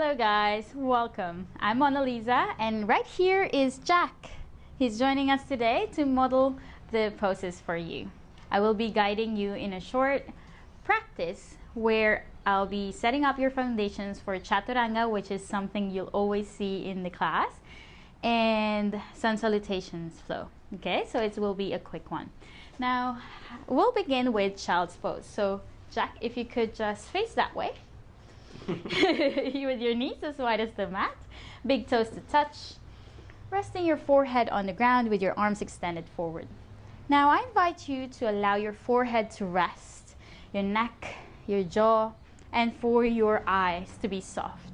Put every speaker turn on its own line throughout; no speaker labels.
Hello guys, welcome. I'm Mona Lisa and right here is Jack. He's joining us today to model the poses for you. I will be guiding you in a short practice where I'll be setting up your foundations for Chaturanga, which is something you'll always see in the class, and Sun Salutations flow. Okay, so it will be a quick one. Now, we'll begin with Child's Pose. So Jack, if you could just face that way. With your knees as wide as the mat, big toes to touch, resting your forehead on the ground with your arms extended forward. Now I invite you to allow your forehead to rest, your neck, your jaw, and for your eyes to be soft.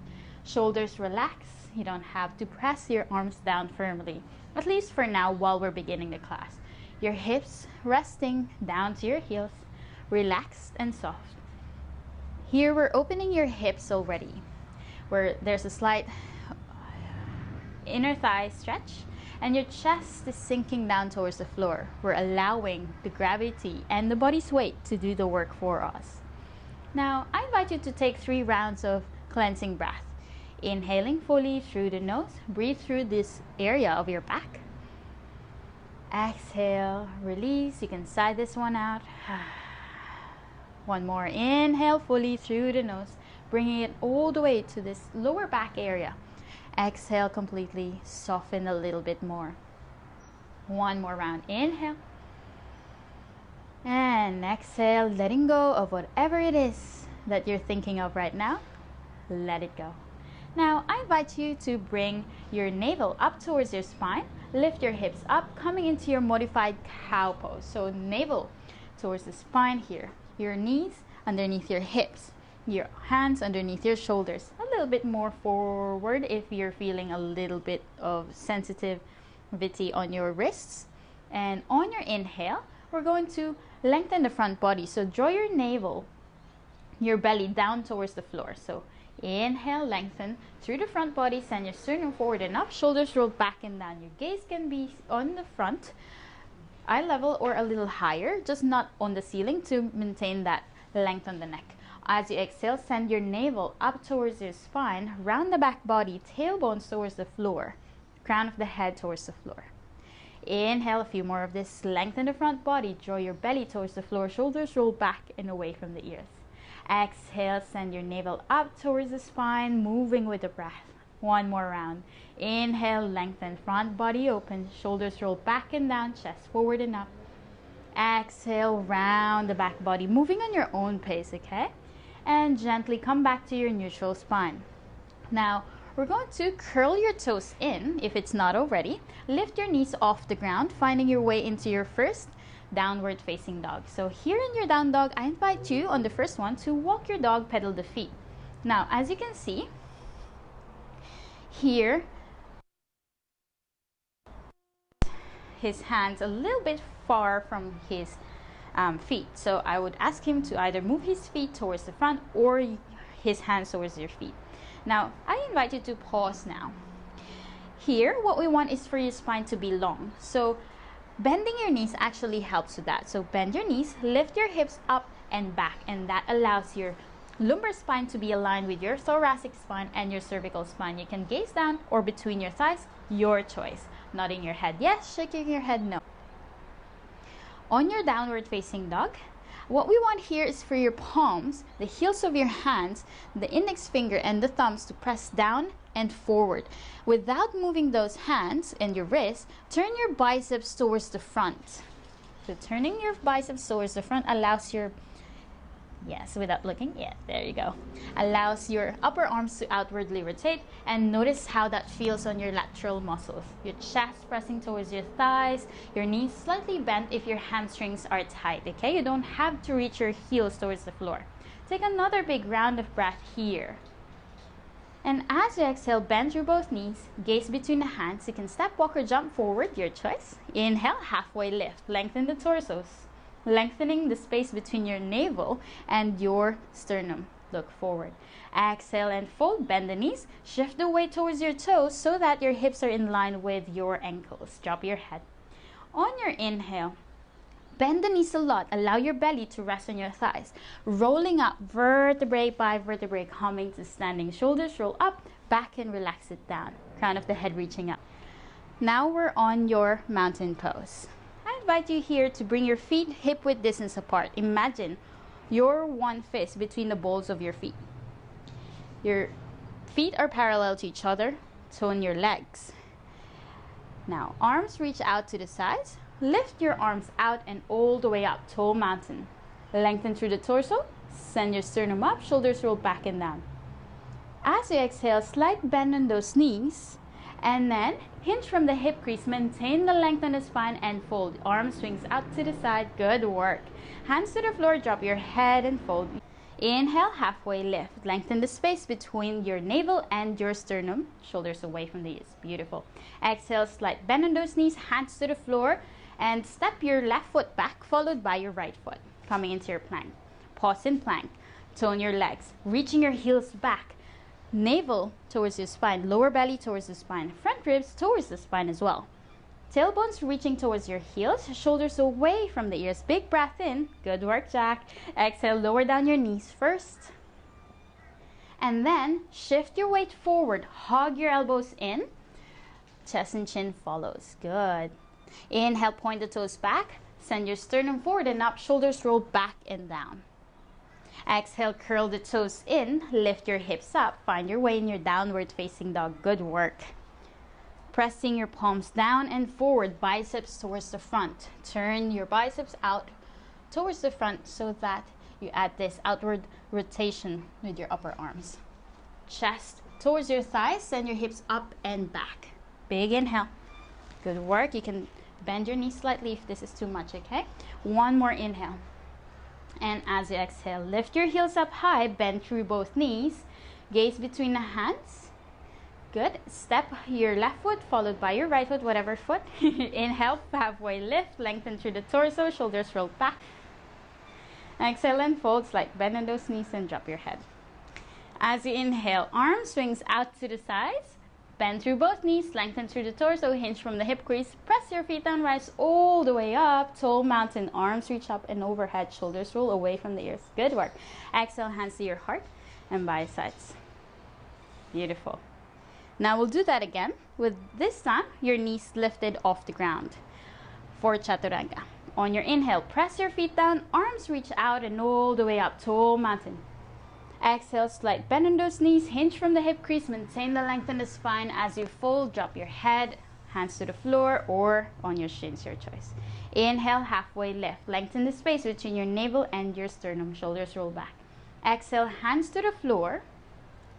Shoulders relax. You don't have to press your arms down firmly, at least for now while we're beginning the class. Your hips resting down to your heels, relaxed and soft. Here we're opening your hips already, where there's a slight inner thigh stretch and your chest is sinking down towards the floor. We're allowing the gravity and the body's weight to do the work for us. Now, I invite you to take 3 rounds of cleansing breath. Inhaling fully through the nose, breathe through this area of your back. Exhale, release. You can sigh this one out. One more, inhale fully through the nose, bringing it all the way to this lower back area. Exhale completely, soften a little bit more. One more round, inhale. And exhale, letting go of whatever it is that you're thinking of right now. Let it go. Now, I invite you to bring your navel up towards your spine. Lift your hips up, coming into your modified cow pose. So navel towards the spine here. Your knees underneath your hips, your hands underneath your shoulders, a little bit more forward if you're feeling a little bit of sensitivity on your wrists. And on your inhale, we're going to lengthen the front body. So draw your navel, your belly down towards the floor. So inhale, lengthen through the front body, send your sternum forward and up, shoulders rolled back and down. Your gaze can be on the front, eye level or a little higher, just not on the ceiling, to maintain that length on the neck. As you exhale, send your navel up towards your spine, round the back body, tailbones towards the floor, crown of the head towards the floor. Inhale, a few more of this. Lengthen the front body, draw your belly towards the floor, shoulders roll back and away from the ears. Exhale, send your navel up towards the spine, moving with the breath. One more round. Inhale, lengthen, front body open, shoulders roll back and down, chest forward and up. Exhale, round the back body, moving on your own pace, okay? And gently come back to your neutral spine. Now, we're going to curl your toes in, if it's not already. Lift your knees off the ground, finding your way into your first downward facing dog. So here in your down dog, I invite you on the first one to walk your dog, pedal the feet. Now, as you can see, here, his hands a little bit far from his feet. So I would ask him to either move his feet towards the front or his hands towards your feet. Now, I invite you to pause now. Here, what we want is for your spine to be long. So bending your knees actually helps with that. So bend your knees, lift your hips up and back, and that allows your lumbar spine to be aligned with your thoracic spine and your cervical spine. You can gaze down or between your thighs, your choice. Nodding your head yes, shaking your head no. On your downward facing dog, what we want here is for your palms, the heels of your hands, the index finger and the thumbs to press down and forward. Without moving those hands and your wrists, turn your biceps towards the front. So turning your biceps towards the front allows your yes, without looking. Yeah, there you go. Allows your upper arms to outwardly rotate, and notice how that feels on your lateral muscles. Your chest pressing towards your thighs, your knees slightly bent if your hamstrings are tight, okay? You don't have to reach your heels towards the floor. Take another big round of breath here. And as you exhale, bend through both knees, gaze between the hands. You can step, walk, or jump forward, your choice. Inhale, halfway lift, lengthen the torsos, lengthening the space between your navel and your sternum. Look forward. Exhale and fold, bend the knees, shift the weight towards your toes so that your hips are in line with your ankles. Drop your head. On your inhale, Bend the knees a lot. Allow your belly to rest on your thighs. Rolling up vertebrae by vertebrae, coming to standing. Shoulders roll up, back, and relax it down. Crown of the head reaching up. Now we're on your mountain pose. I invite you here to bring your feet hip width distance apart. Imagine your one fist between the balls of your feet. Your feet are parallel to each other. Tone your legs. Now, arms reach out to the sides. Lift your arms out and all the way up, tall mountain. Lengthen through the torso. Send your sternum up, shoulders roll back and down. As you exhale, slight bend on those knees. And then hinge from the hip crease. Maintain the length on the spine and fold. Arm swings out to the side. Good work. Hands to the floor. Drop your head and fold. Inhale, halfway lift. Lengthen the space between your navel and your sternum. Shoulders away from the ears. Beautiful. Exhale, slight bend on those knees. Hands to the floor. And step your left foot back, followed by your right foot. Coming into your plank. Pause in plank. Tone your legs. Reaching your heels back. Navel towards your spine. Lower belly towards the spine. Front ribs towards the spine as well. Tailbones reaching towards your heels. Shoulders away from the ears. Big breath in. Good work, Jack. Exhale, lower down your knees first. And then shift your weight forward. Hug your elbows in. Chest and chin follows. Good. Inhale, point the toes back. Send your sternum forward and up. Shoulders roll back and down. Exhale, curl the toes in. Lift your hips up. Find your way in your downward facing dog. Good work. Pressing your palms down and forward, biceps towards the front. Turn your biceps out towards the front so that you add this outward rotation with your upper arms. Chest towards your thighs. Send your hips up and back. Big inhale. Good work. You can bend your knees slightly if this is too much, okay? One more inhale. And as you exhale, lift your heels up high, bend through both knees, gaze between the hands. Good. Step your left foot followed by your right foot, whatever foot. Inhale, halfway lift, lengthen through the torso, shoulders roll back. Exhale and fold, slight bend in those knees and drop your head. As you inhale, arm swings out to the sides. Bend through both knees, lengthen through the torso, hinge from the hip crease. Press your feet down, rise all the way up. Tall mountain, arms reach up and overhead, shoulders roll away from the ears. Good work. Exhale, hands to your heart and by sides. Beautiful. Now we'll do that again with this time your knees lifted off the ground for Chaturanga. On your inhale, press your feet down, arms reach out and all the way up, tall mountain. Exhale, slight bend in those knees, hinge from the hip crease, maintain the length in the spine. As you fold, drop your head, hands to the floor or on your shins, your choice. Inhale, halfway lift. Lengthen the space between your navel and your sternum. Shoulders roll back. Exhale, hands to the floor.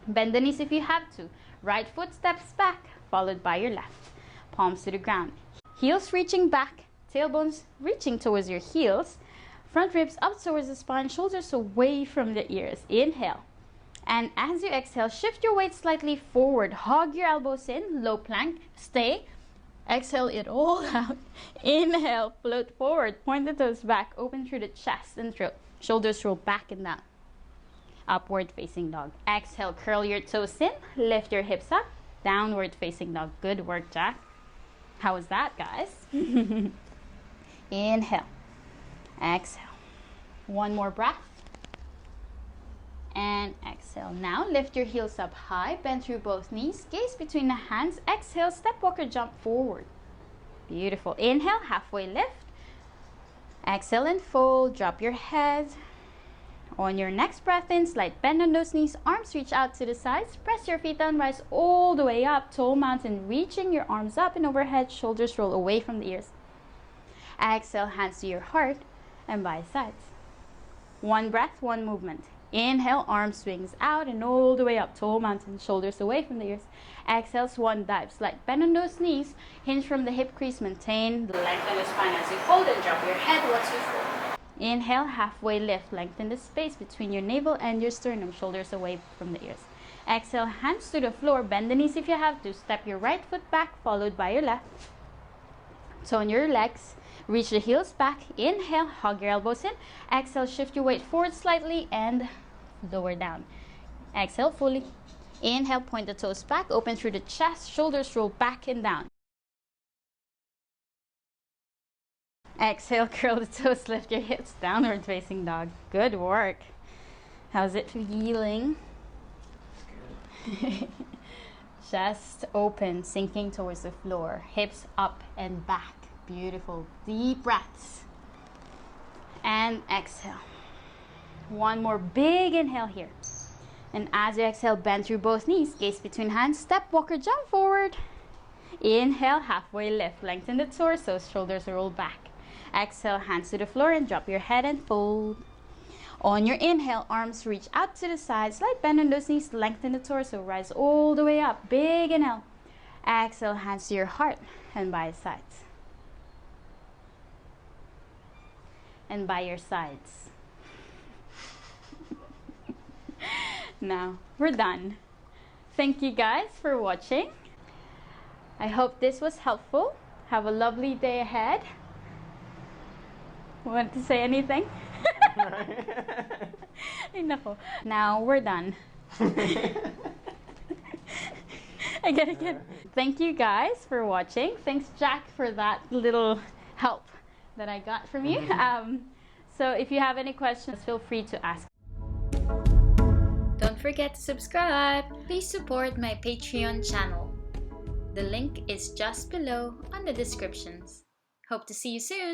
Bend the knees if you have to. Right foot steps back, followed by your left. Palms to the ground. Heels reaching back, tailbones reaching towards your heels. Front ribs up towards the spine, shoulders away from the ears. Inhale. And as you exhale, shift your weight slightly forward. Hug your elbows in, low plank. Stay. Exhale it all out. Inhale, float forward. Point the toes back, open through the chest and throat. Shoulders roll back and down. Upward facing dog. Exhale, curl your toes in, lift your hips up. Downward facing dog. Good work, Jack. How was that, guys? Inhale. Exhale. One more breath. And exhale. Now lift your heels up high, bend through both knees, gaze between the hands. Exhale, step walker jump forward. Beautiful. Inhale, halfway lift. Exhale and fold. Drop your head. On your next breath in, slight bend on those knees, arms reach out to the sides. Press your feet down, rise all the way up, tall mountain, reaching your arms up and overhead, shoulders roll away from the ears. Exhale, hands to your heart and by sides. One breath, one movement. Inhale, arm swings out and all the way up, tall mountain, shoulders away from the ears. Exhale, swan dive, slight bend on those knees, hinge from the hip crease, maintain the length of the spine as you fold and drop your head once you fold. Inhale, halfway lift, lengthen the space between your navel and your sternum, shoulders away from the ears. Exhale, hands to the floor, bend the knees if you have to, step your right foot back, followed by your left. Tone your legs. Reach the heels back. Inhale, hug your elbows in. Exhale, shift your weight forward slightly and lower down. Exhale fully. Inhale, point the toes back, open through the chest, shoulders roll back and down. Exhale, curl the toes, lift your hips, downward facing dog. Good work. How's it feeling? Chest open, sinking towards the floor. Hips up and back. Beautiful. Deep breaths. And exhale. One more big inhale here. And as you exhale, bend through both knees. Gaze between hands. Step, walker, jump forward. Inhale, halfway lift. Lengthen the torso, shoulders roll back. Exhale, hands to the floor and drop your head and fold. On your inhale, arms reach out to the side. Slight bend on those knees. Lengthen the torso. Rise all the way up. Big inhale. Exhale, hands to your heart and by your sides. And by your sides. Now, we're done. Thank you guys for watching. I hope this was helpful. Have a lovely day ahead. Want to say anything? Ay, nako. Now, we're done. Again. Thank you guys for watching. Thanks, Jack, for that little help that I got from you. So if you have any questions, feel free to ask.
Don't forget to subscribe. Please support my Patreon channel. The link is just below on the descriptions. Hope to see you soon.